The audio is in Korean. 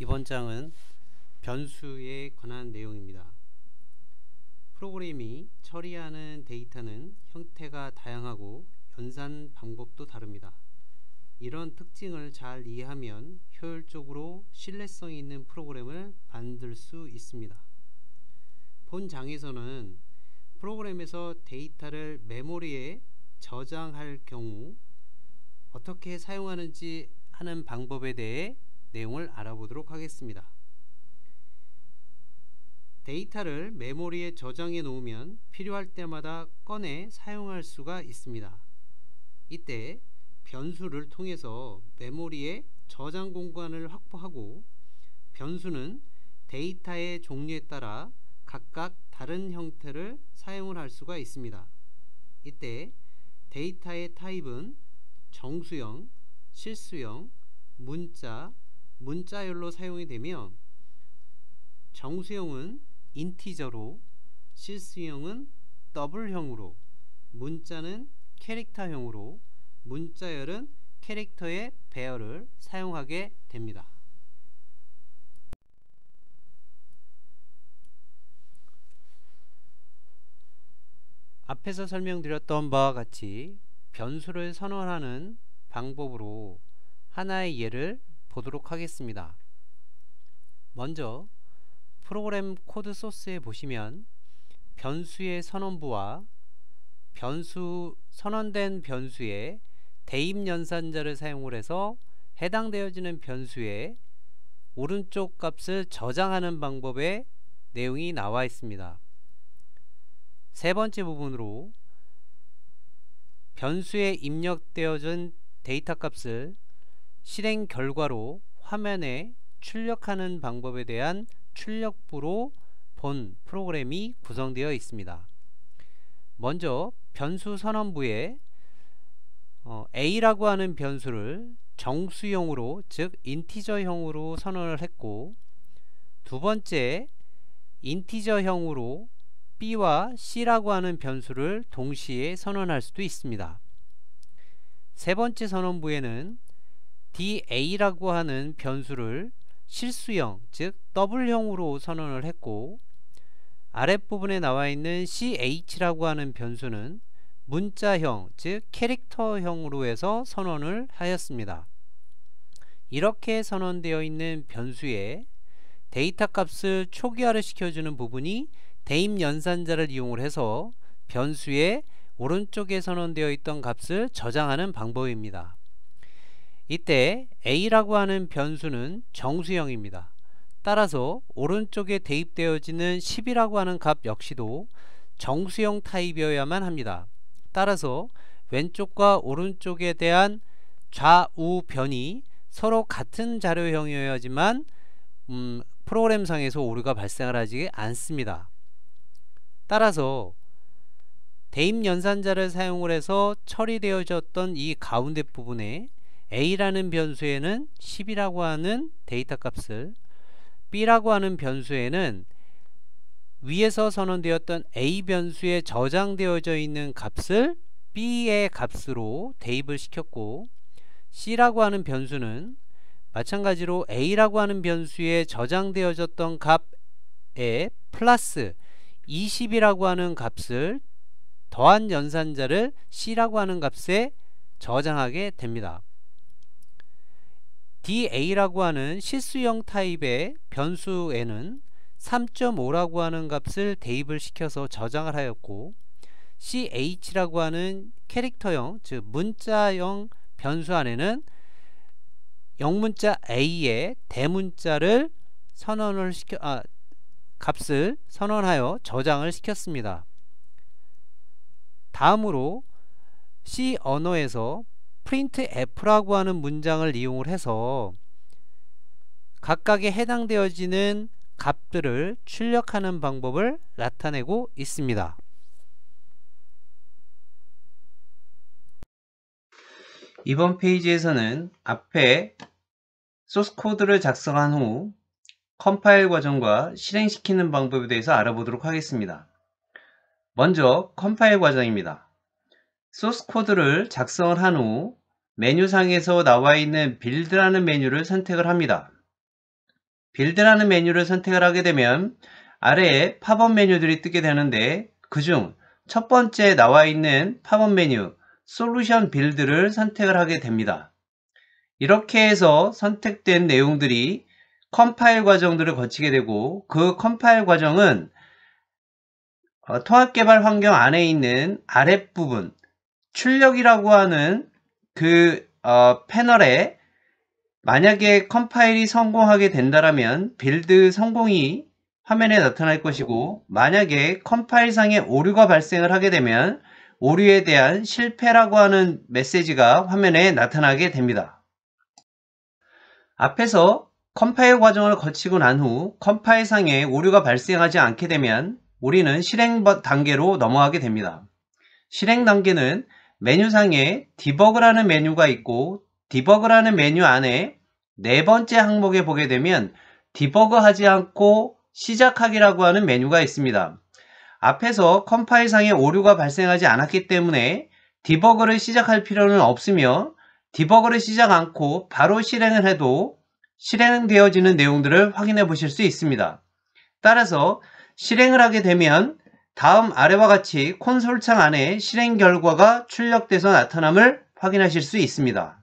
이번 장은 변수에 관한 내용입니다. 프로그램이 처리하는 데이터는 형태가 다양하고 연산 방법도 다릅니다. 이런 특징을 잘 이해하면 효율적으로 신뢰성 있는 프로그램을 만들 수 있습니다. 본 장에서는 프로그램에서 데이터를 메모리에 저장할 경우 어떻게 사용하는지 하는 방법에 대해 내용을 알아보도록 하겠습니다. 데이터를 메모리에 저장해 놓으면 필요할 때마다 꺼내 사용할 수가 있습니다. 이때 변수를 통해서 메모리에 저장 공간을 확보하고, 변수는 데이터의 종류에 따라 각각 다른 형태를 사용을 할 수가 있습니다. 이때 데이터의 타입은 정수형, 실수형, 문자, 문자열로 사용이 되며, 정수형은 인티저로, 실수형은 더블형으로, 문자는 캐릭터형으로, 문자열은 캐릭터의 배열을 사용하게 됩니다. 앞에서 설명드렸던 바와 같이 변수를 선언하는 방법으로 하나의 예를 보도록 하겠습니다. 먼저 프로그램 코드 소스에 보시면 변수의 선언부와 선언된 변수의 대입 연산자를 사용을 해서 해당되어지는 변수의 오른쪽 값을 저장하는 방법의 내용이 나와 있습니다. 세 번째 부분으로 변수에 입력되어진 데이터 값을 실행 결과로 화면에 출력하는 방법에 대한 출력부로 본 프로그램이 구성되어 있습니다. 먼저 변수 선언부에 a라고 하는 변수를 정수형으로, 즉 인티저형으로 선언을 했고, 두 번째 인티저형으로 b와 c라고 하는 변수를 동시에 선언할 수도 있습니다. 세 번째 선언부에는 da라고 하는 변수를 실수형, 즉 더블형으로 선언을 했고, 아랫부분에 나와 있는 ch라고 하는 변수는 문자형, 즉 캐릭터형으로 해서 선언을 하였습니다. 이렇게 선언되어 있는 변수에 데이터 값을 초기화를 시켜주는 부분이 대입 연산자를 이용을 해서 변수의 오른쪽에 선언되어 있던 값을 저장하는 방법입니다. 이때 a라고 하는 변수는 정수형입니다. 따라서 오른쪽에 대입되어지는 10이라고 하는 값 역시도 정수형 타입이어야만 합니다. 따라서 왼쪽과 오른쪽에 대한 좌우 변이 서로 같은 자료형이어야지만 프로그램상에서 오류가 발생을 하지 않습니다. 따라서 대입 연산자를 사용을 해서 처리되어졌던 이 가운데 부분에 a라는 변수에는 10이라고 하는 데이터 값을, b라고 하는 변수에는 위에서 선언되었던 a 변수에 저장되어져 있는 값을 b의 값으로 대입을 시켰고, c라고 하는 변수는 마찬가지로 a라고 하는 변수에 저장되어졌던 값에 플러스 20이라고 하는 값을 더한 연산자를 c라고 하는 값에 저장하게 됩니다. da라고 하는 실수형 타입의 변수에는 3.5라고 하는 값을 대입을 시켜서 저장을 하였고, ch라고 하는 캐릭터형, 즉 문자형 변수 안에는 영문자 a의 대문자를 값을 선언하여 저장을 시켰습니다. 다음으로 C 언어에서 printf라고 하는 문장을 이용을 해서 각각에 해당되어지는 값들을 출력하는 방법을 나타내고 있습니다. 이번 페이지에서는 앞에 소스 코드를 작성한 후 컴파일 과정과 실행시키는 방법에 대해서 알아보도록 하겠습니다. 먼저 컴파일 과정입니다. 소스 코드를 작성을 한 후 메뉴상에서 나와 있는 빌드라는 메뉴를 선택을 합니다. 빌드라는 메뉴를 선택을 하게 되면 아래에 팝업 메뉴들이 뜨게 되는데 그중 첫 번째 나와 있는 팝업 메뉴 솔루션 빌드를 선택을 하게 됩니다. 이렇게 해서 선택된 내용들이 컴파일 과정들을 거치게 되고 그 컴파일 과정은 통합개발 환경 안에 있는 아랫부분 출력이라고 하는 그 패널에 만약에 컴파일이 성공하게 된다면 빌드 성공이 화면에 나타날 것이고 만약에 컴파일상의 오류가 발생을 하게 되면 오류에 대한 실패라고 하는 메시지가 화면에 나타나게 됩니다. 앞에서 컴파일 과정을 거치고 난 후 컴파일상에 오류가 발생하지 않게 되면 우리는 실행 단계로 넘어가게 됩니다. 실행 단계는 메뉴상에 디버그라는 메뉴가 있고 디버그라는 메뉴 안에 네 번째 항목에 보게 되면 디버그하지 않고 시작하기라고 하는 메뉴가 있습니다. 앞에서 컴파일상에 오류가 발생하지 않았기 때문에 디버그를 시작할 필요는 없으며 디버그를 시작 않고 바로 실행을 해도 실행되어지는 내용들을 확인해 보실 수 있습니다. 따라서 실행을 하게 되면 다음 아래와 같이 콘솔 창 안에 실행 결과가 출력돼서 나타남을 확인하실 수 있습니다.